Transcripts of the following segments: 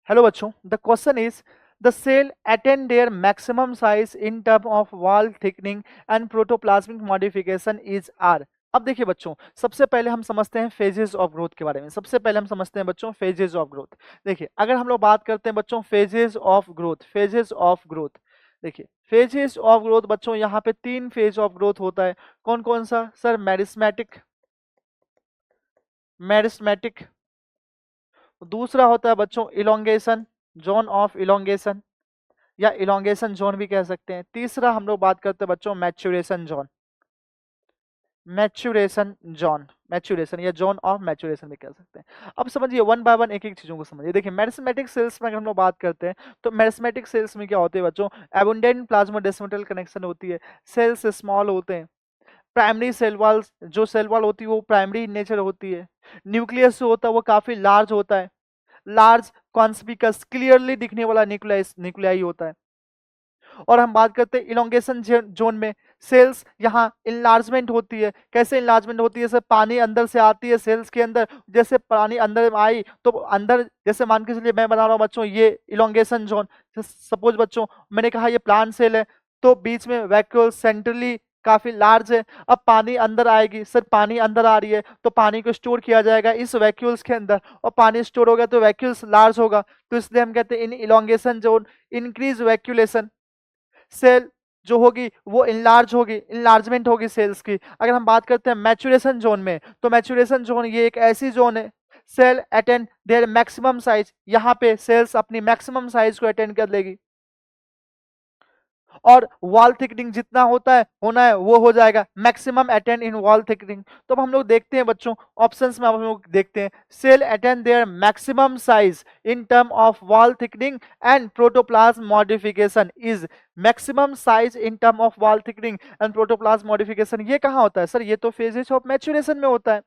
Hello बच्चों, the question is the cell attain their maximum size in term of wall thickening and protoplasmic modification is are. अब देखिए बच्चों, सबसे पहले हम समझते हैं फेजेस ऑफ ग्रोथ के बारे में। सबसे पहले हम समझते हैं बच्चों फेजेस ऑफ ग्रोथ। देखिए, अगर हम लोग बात करते हैं बच्चों phases of growth, phases of growth, देखिए फेजेस ऑफ ग्रोथ बच्चों यहाँ पे 3 फेज ऑफ ग्रोथ होता है। कौन कौन सा सर? Meristematic, meristematic. दूसरा होता है बच्चों इलोंगेशन, जोन ऑफ इलोंगेशन, या इलोंगेशन जोन भी कह सकते हैं। तीसरा हम लोग बात करते हैं बच्चों maturation zone, maturation zone, maturation या जोन ऑफ मैच्योरेशन भी कह सकते हैं। अब समझिए वन बाय वन एक एक चीजों को समझिए। देखिए मेरिस्मेटिक सेल्स में अगर हम लोग बात करते हैं तो मेरिस्मेटिक सेल्स में क्या होते हैं बच्चों? एबुंडेंट प्लाज्मोडेस्माटल कनेक्शन होती है, सेल्स स्मॉल होते हैं, प्राइमरी सेल वॉल, जो सेल वॉल होती है वो प्राइमरी इन नेचर होती है, न्यूक्लियस जो होता है वो काफी लार्ज होता है, लार्ज कॉन्स्पिकस क्लियरली दिखने वाला न्यूक्लियाई होता है। और हम बात करते हैं इलोंगेशन जोन में, सेल्स यहाँ इनलार्जमेंट होती है। कैसे इनलार्जमेंट होती है? जैसे पानी अंदर से आती है सेल्स के अंदर, जैसे पानी अंदर में आई तो अंदर, जैसे मान के चलिए मैं बना रहा हूँ बच्चों ये इलोंगेशन जोन। सपोज बच्चों मैंने कहा ये प्लांट सेल है, तो बीच में वैक्यूल सेंट्रली काफी लार्ज है। अब पानी अंदर आएगी, सर पानी अंदर आ रही है तो पानी को स्टोर किया जाएगा इस वैक्यूल्स के अंदर, और पानी स्टोर होगा तो वैक्यूल्स लार्ज होगा, तो इसलिए हम कहते हैं इन इलोंगेशन जोन इंक्रीज वैक्यूलेशन, सेल जो होगी वो इनलार्ज होगी, इनलार्जमेंट होगी सेल्स की। अगर हम बात करते हैं मैच्योरेशन जोन में, तो मैच्योरेशन जोन ये एक ऐसी जोन है, cell attained their maximum size, यहाँ पे सेल्स अपनी मैक्सिमम साइज को अटेंड कर लेगी और वॉल थिकनिंग जितना होता है होना है वो हो जाएगा, maximum attend in wall thickening. तो अब हम लोग देखते हैं बच्चों ऑप्शंस में, अब हम लोग देखते हैं cell attained their maximum size in term of wall thickening and protoplasm modification is, maximum size in term of wall thickening and protoplasm modification ये कहाँ होता है? सर ये तो फेजेस ऑफ मैच्योरेशन में होता है।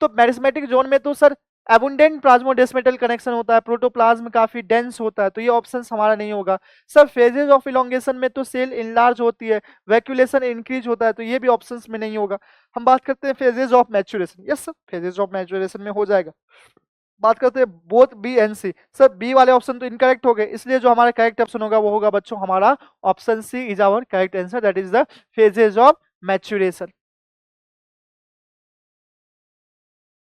तो मेरिस्मेटिक जोन में तो सर एबुंडेंट प्लाज्मोडेस्मेटल कनेक्शन होता है, प्रोटोप्लाज्म काफी डेंस होता है, तो ये ऑप्शन हमारा नहीं होगा। सर फेजेस ऑफ इलोंगेशन में तो सेल इनलार्ज होती है, वैक्यूलेशन इंक्रीज होता है, तो ये भी ऑप्शंस में नहीं होगा। हम बात करते हैं phases of maturation. Yes sir, phases of maturation में हो जाएगा। बात करते हैं both B and C. Sir B वाले ऑप्शन तो इनकरेक्ट हो गए, इसलिए जो हमारा करेक्ट ऑप्शन होगा वो होगा बच्चों हमारा option C is our correct answer, that is the phases of maturation.